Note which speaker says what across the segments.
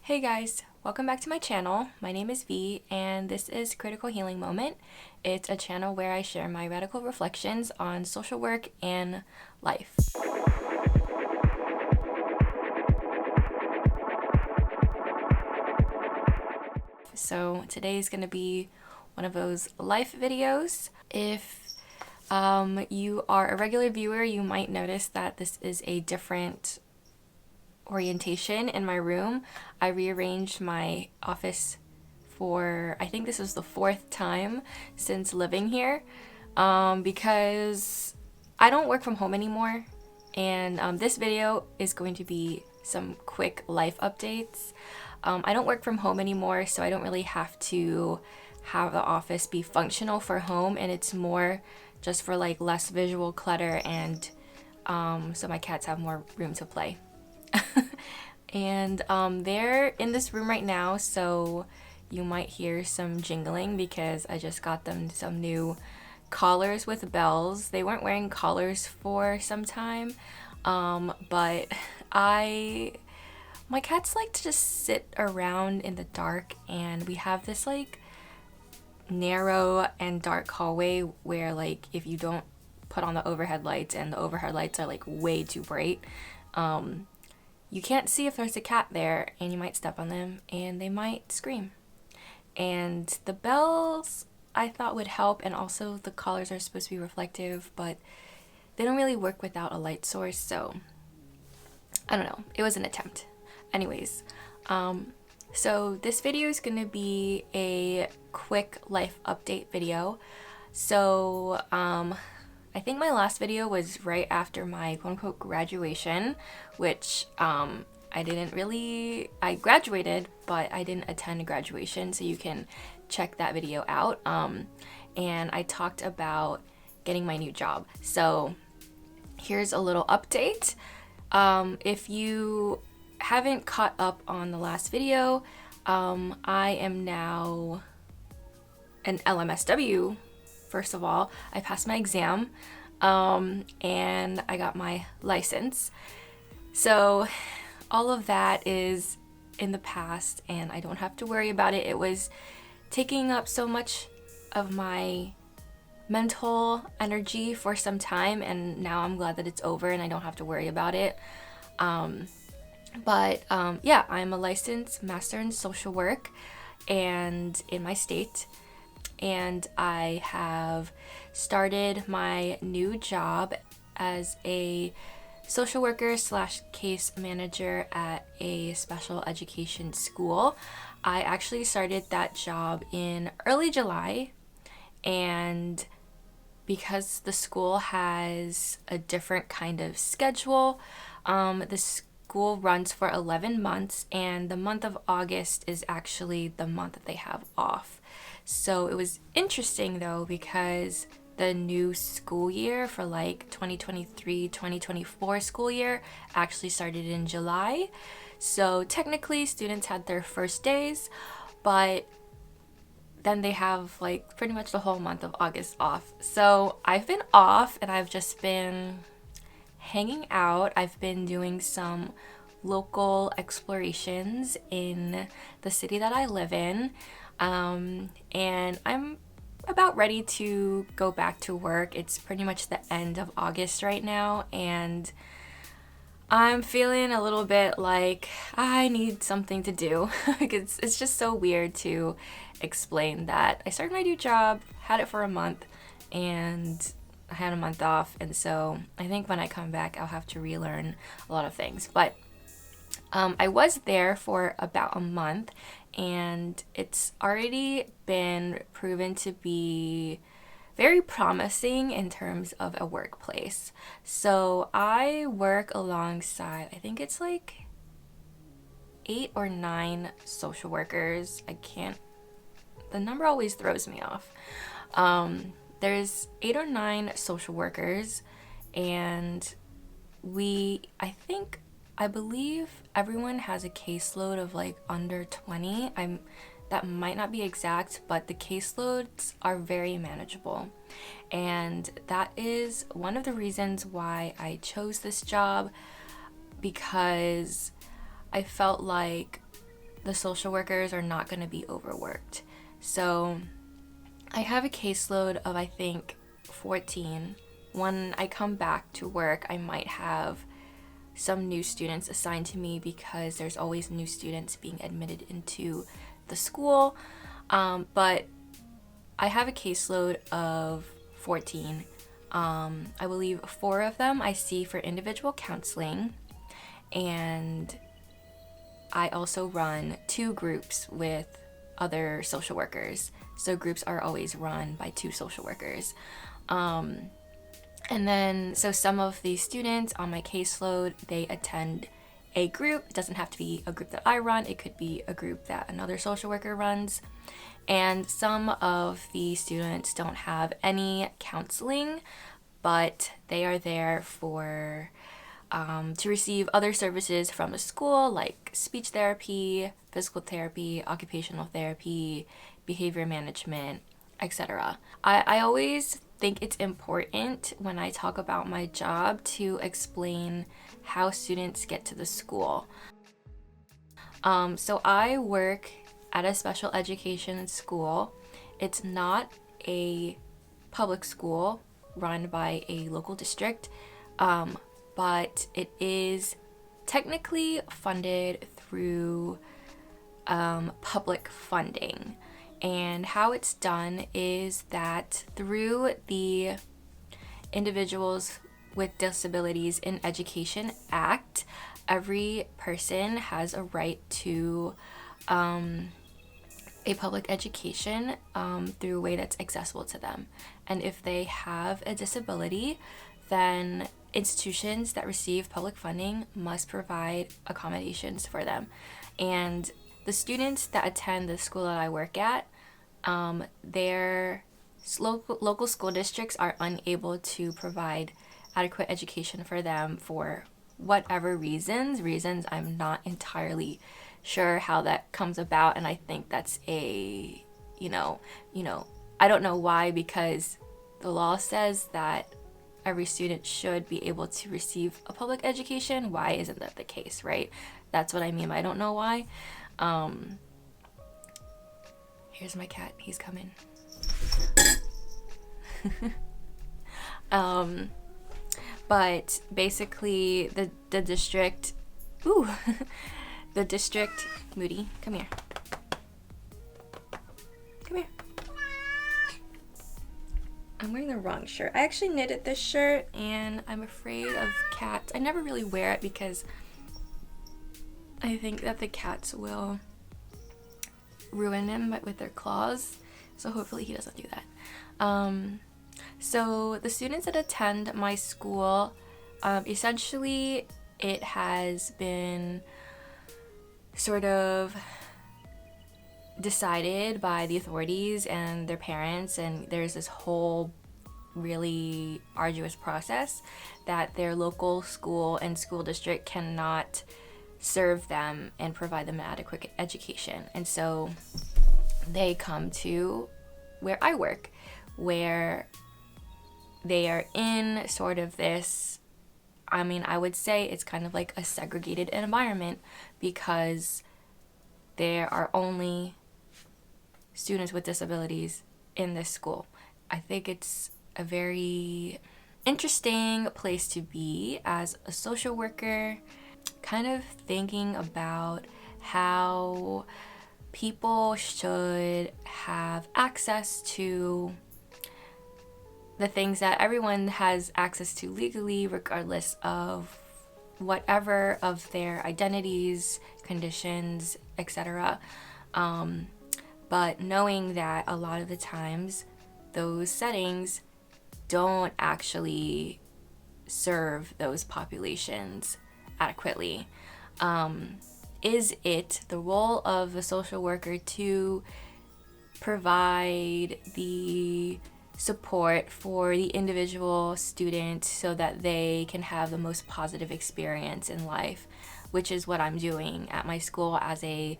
Speaker 1: Hey guys, welcome back to my channel. My name is V and this is Critical Healing Moment. It's a channel where I share my radical reflections on social work and life. So today is going to be one of those life videos. If you are a regular viewer, you might notice that this is a different orientation in my room. I rearranged my office for, I think this is the fourth time since living here, because I don't work from home anymore, and this video is going to be some quick life updates. I don't work from home anymore, so I don't really have to have the office be functional for home, and it's more just for like less visual clutter and so my cats have more room to play. And they're in this room right now, so you might hear some jingling because I just got them some new collars with bells. They weren't wearing collars for some time, but my cats like to just sit around in the dark, and we have this like narrow and dark hallway where like if you don't put on the overhead lights and the overhead lights are like way too bright, you can't see if there's a cat there, and you might step on them and they might scream. And the bells I thought would help, and also the collars are supposed to be reflective, but they don't really work without a light source, so I don't know. It was an attempt. Anyways, so this video is going to be a quick life update video. So I think my last video was right after my quote-unquote graduation, which I graduated, but I didn't attend graduation, so you can check that video out. And I talked about getting my new job. So here's a little update. If you haven't caught up on the last video, I am now an LMSW. First of all, I passed my exam, and I got my license. So all of that is in the past, and I don't have to worry about it. It was taking up so much of my mental energy for some time, and now I'm glad that it's over and I don't have to worry about it. Yeah, I'm a licensed master in social work and in my state. And I have started my new job as a social worker / case manager at a special education school. I actually started that job in early July, and because the school has a different kind of schedule, the school runs for 11 months, and the month of August is actually the month that they have off. So it was interesting though, because the new school year for like 2023-2024 school year actually started in July. So technically students had their first days, but then they have like pretty much the whole month of August off. So I've been off and I've just been hanging out. I've been doing some local explorations in the city that I live in. And I'm about ready to go back to work. It's pretty much the end of August right now, and I'm feeling a little bit like I need something to do. It's just so weird to explain that I started my new job, had it for a month, and I had a month off, and so I think when I come back I'll have to relearn a lot of things. But I was there for about a month, and it's already been proven to be very promising in terms of a workplace. So I work alongside, I think it's like 8 or 9 social workers. The number always throws me off. There's 8 or 9 social workers, and I believe everyone has a caseload of like under 20. That might not be exact, but the caseloads are very manageable. And that is one of the reasons why I chose this job, because I felt like the social workers are not going to be overworked. So I have a caseload of, I think, 14. When I come back to work, I might have some new students assigned to me because there's always new students being admitted into the school. But I have a caseload of 14. I believe 4 of them I see for individual counseling, and I also run 2 groups with other social workers. So groups are always run by 2 social workers. And then, so some of the students on my caseload, they attend a group. It doesn't have to be a group that I run. It could be a group that another social worker runs. And some of the students don't have any counseling, but they are there for to receive other services from the school, like speech therapy, physical therapy, occupational therapy, behavior management, etc. I always think it's important when I talk about my job to explain how students get to the school. So I work at a special education school. It's not a public school run by a local district, but it is technically funded through public funding. And how it's done is that through the Individuals with Disabilities in Education Act, every person has a right to a public education through a way that's accessible to them. And if they have a disability, then institutions that receive public funding must provide accommodations for them. And the students that attend the school that I work at, their local school districts are unable to provide adequate education for them for whatever reasons I'm not entirely sure how that comes about, and I think that's a I don't know why, because the law says that every student should be able to receive a public education. Why isn't that the case, right? That's what I mean by I don't know why. Here's my cat, he's coming. But basically the district, the district, Moody, come here. Come here. I'm wearing the wrong shirt. I actually knitted this shirt and I'm afraid of cats. I never really wear it because I think that the cats will ruin him with their claws. So hopefully he doesn't do that. So the students that attend my school, essentially it has been sort of decided by the authorities and their parents, and there's this whole really arduous process that their local school and school district cannot serve them and provide them an adequate education. And so they come to where I work, where they are in sort of this, I would say it's kind of like a segregated environment, because there are only students with disabilities in this school. I think it's a very interesting place to be as a social worker, kind of thinking about how people should have access to the things that everyone has access to legally, regardless of whatever of their identities, conditions, etc. But knowing that a lot of the times those settings don't actually serve those populations adequately. Is it the role of the social worker to provide the support for the individual student so that they can have the most positive experience in life, which is what I'm doing at my school as a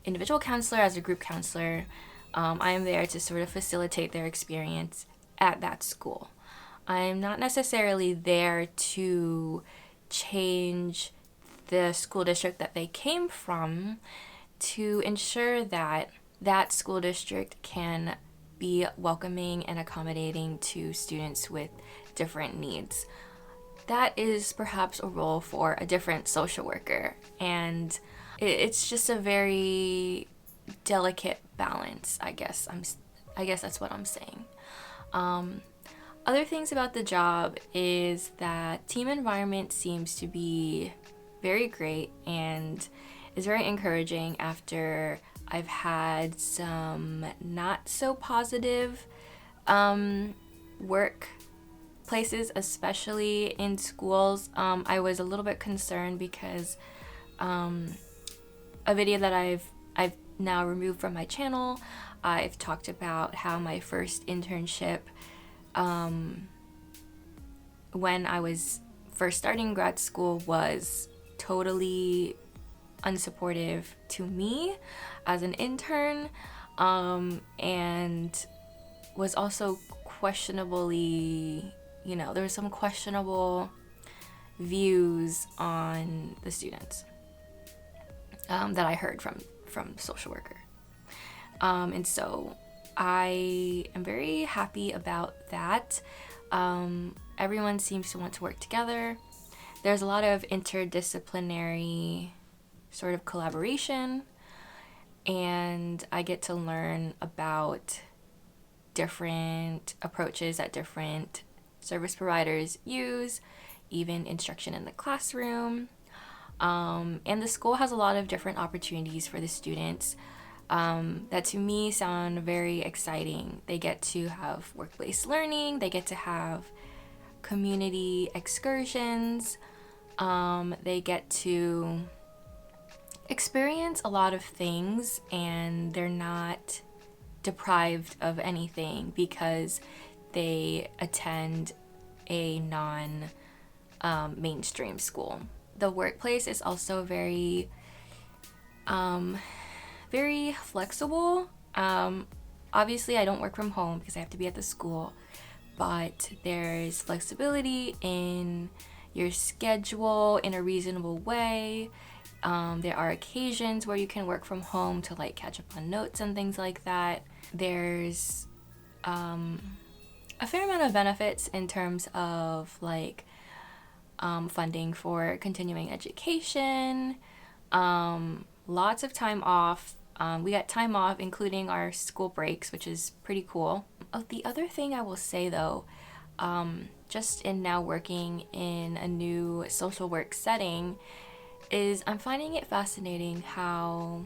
Speaker 1: individual counselor, as a group counselor. I am there to sort of facilitate their experience at that school. I'm not necessarily there to change the school district that they came from to ensure that that school district can be welcoming and accommodating to students with different needs. That is perhaps a role for a different social worker, and it's just a very delicate balance, I guess. I guess that's what I'm saying. Other things about the job is that team environment seems to be very great and is very encouraging after I've had some not so positive work places, especially in schools. I was a little bit concerned because a video that I've now removed from my channel, I've talked about how my first internship, when I was first starting grad school, was totally unsupportive to me as an intern, and was also questionably, there were some questionable views on the students that I heard from the social worker. And so I am very happy about that. Everyone seems to want to work together. There's a lot of interdisciplinary sort of collaboration, and I get to learn about different approaches that different service providers use, even instruction in the classroom. And the school has a lot of different opportunities for the students that to me sound very exciting. They get to have work-based learning, they get to have community excursions, they get to experience a lot of things, and they're not deprived of anything because they attend a non-mainstream school. The workplace is also very flexible. Obviously, I don't work from home because I have to be at the school, but there's flexibility in your schedule in a reasonable way. There are occasions where you can work from home to catch up on notes and things like that. There's a fair amount of benefits in terms of funding for continuing education, lots of time off. We got time off, including our school breaks, which is pretty cool. The other thing I will say though, just in now working in a new social work setting, is I'm finding it fascinating how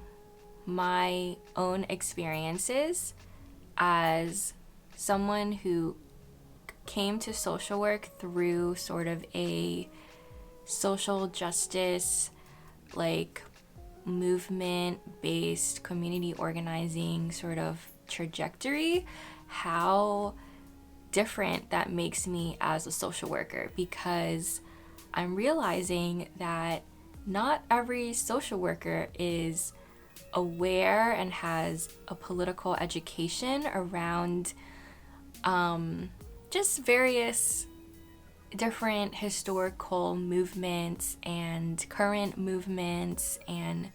Speaker 1: my own experiences as someone who came to social work through sort of a social justice, movement-based community organizing sort of trajectory, how different that makes me as a social worker, because I'm realizing that not every social worker is aware and has a political education around just various different historical movements and current movements and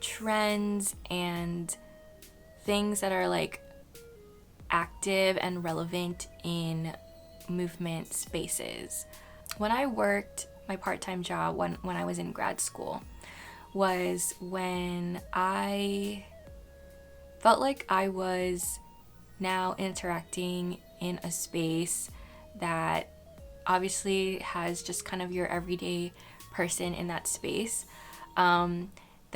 Speaker 1: trends and things that are active and relevant in movement spaces. When I worked my part-time job when I was in grad school was when I felt like I was now interacting in a space that obviously has just kind of your everyday person in that space, that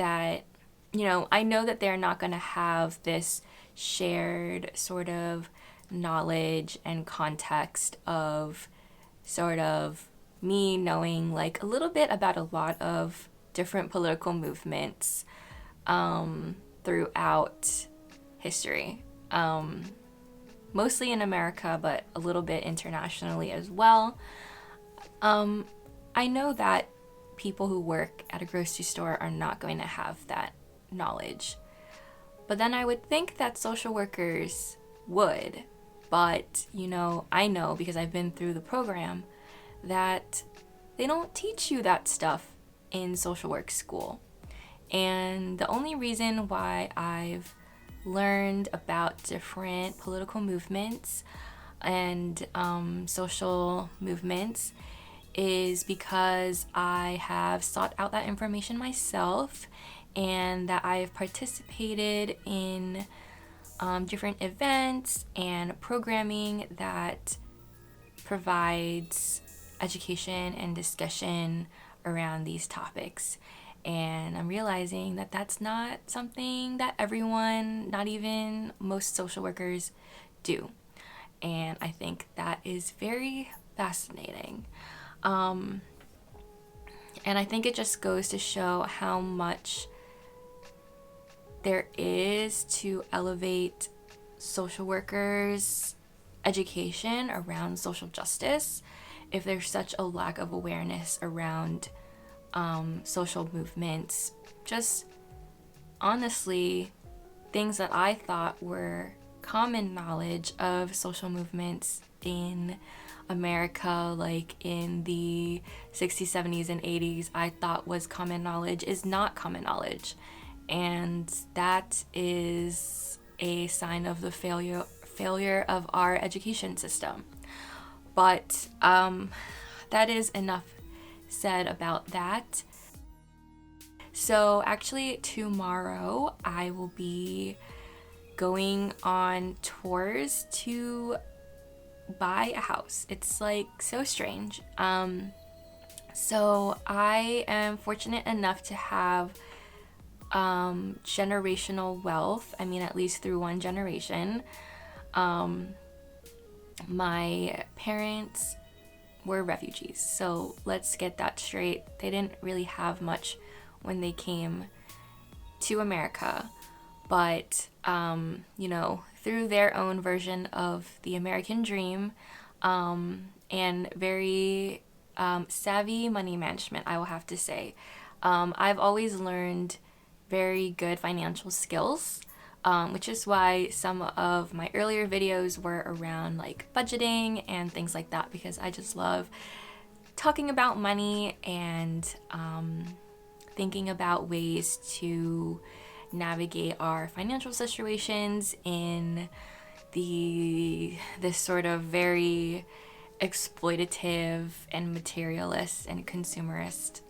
Speaker 1: I know that they're not going to have this shared sort of knowledge and context of sort of me knowing a little bit about a lot of different political movements throughout history, mostly in America, but a little bit internationally as well. I know that people who work at a grocery store are not going to have that knowledge, but then I would think that social workers would. But I know because I've been through the program that they don't teach you that stuff in social work school. And the only reason why I've learned about different political movements and social movements is because I have sought out that information myself, and that I've participated in different events and programming that provides education and discussion around these topics. And I'm realizing that that's not something that everyone, not even most social workers, do. And I think that is very fascinating. And I think it just goes to show how much there is to elevate social workers' education around social justice if there's such a lack of awareness around social movements. Just honestly, things that I thought were common knowledge of social movements in America, like in the 60s, 70s, and 80s, I thought was common knowledge, is not common knowledge. And that is a sign of the failure of our education system. But that is enough said about that. So actually tomorrow I will be going on tours to buy a house. It's like so strange. So I am fortunate enough to have generational wealth. I mean, at least through one generation. My parents were refugees, so let's get that straight. They didn't really have much when they came to America, but through their own version of the American dream, and very savvy money management, I will have to say. I've always learned very good financial skills, which is why some of my earlier videos were around like budgeting and things like that, because I just love talking about money and thinking about ways to navigate our financial situations in this sort of very exploitative and materialist and consumerist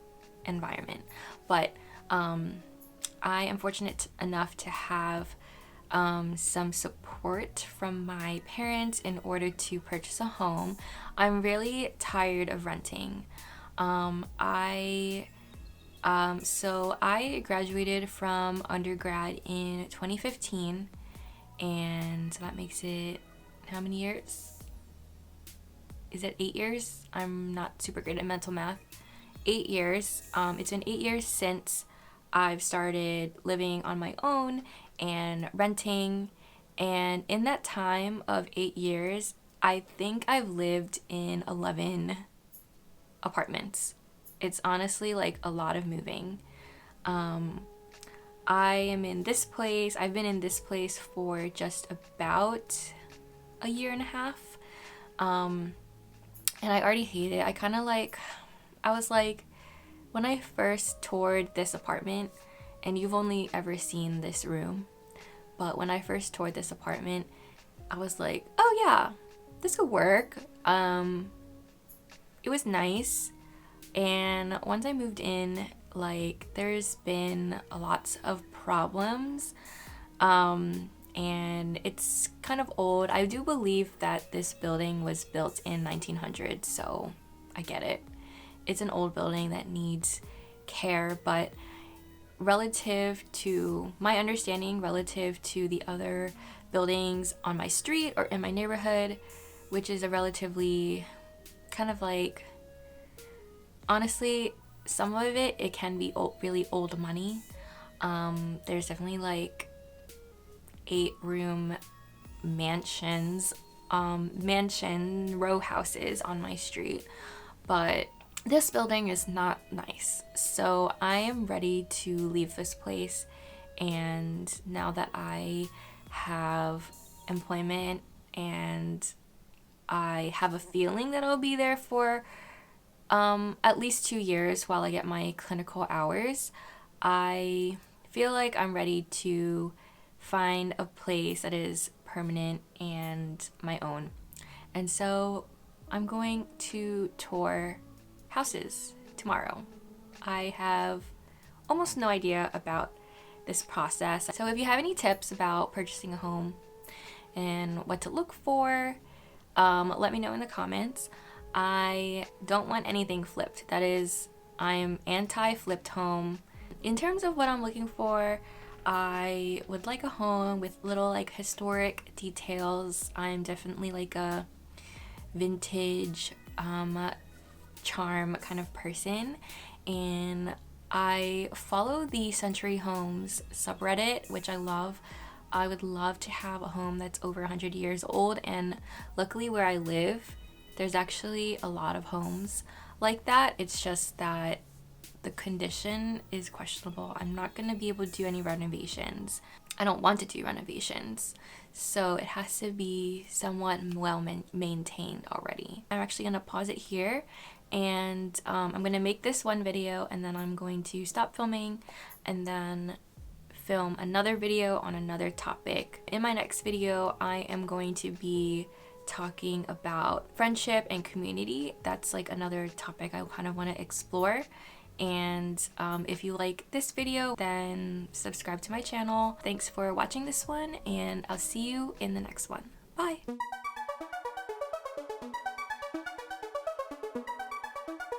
Speaker 1: environment. But I am fortunate enough to have some support from my parents in order to purchase a home. I'm really tired of renting. So I graduated from undergrad in 2015, and that makes it how many years? Is it 8 years? I'm not super great at mental math. 8 years. It's been 8 years since I've started living on my own and renting. And in that time of 8 years, I think I've lived in 11 apartments. It's honestly like a lot of moving. I am in this place. I've been in this place for just about a year and a half. And I already hate it. I was like, when I first toured this apartment, and you've only ever seen this room, but when I first toured this apartment, I was like, oh yeah, this could work. It was nice. And once I moved in, like, there's been lots of problems. And it's kind of old. I do believe that this building was built in 1900, so I get it. It's an old building that needs care, but relative to my understanding, relative to the other buildings on my street or in my neighborhood, which is a relatively kind of like, honestly, some of it can be really old money. There's definitely like 8-room mansion row houses on my street, but this building is not nice. So I am ready to leave this place, and now that I have employment and I have a feeling that I'll be there for at least 2 years while I get my clinical hours, I feel like I'm ready to find a place that is permanent and my own. And so I'm going to tour houses tomorrow. I have almost no idea about this process. So if you have any tips about purchasing a home and what to look for, let me know in the comments. I don't want anything flipped. That is, I'm anti-flipped home. In terms of what I'm looking for, I would like a home with little like historic details. I'm definitely like a vintage charm kind of person, and I follow the Century Homes subreddit, which I love. I would love to have a home that's over 100 years old, and luckily where I live, there's actually a lot of homes like that. It's just that the condition is questionable. I'm not going to be able to do any renovations. I don't want to do renovations, so it has to be somewhat well maintained already. I'm actually going to pause it here, and I'm going to make this one video, and then I'm going to stop filming and then film another video on another topic. In my next video, I am going to be talking about friendship and community. That's like another topic I kind of want to explore. And if you like this video, then subscribe to my channel. Thanks for watching this one, and I'll see you in the next one. Bye!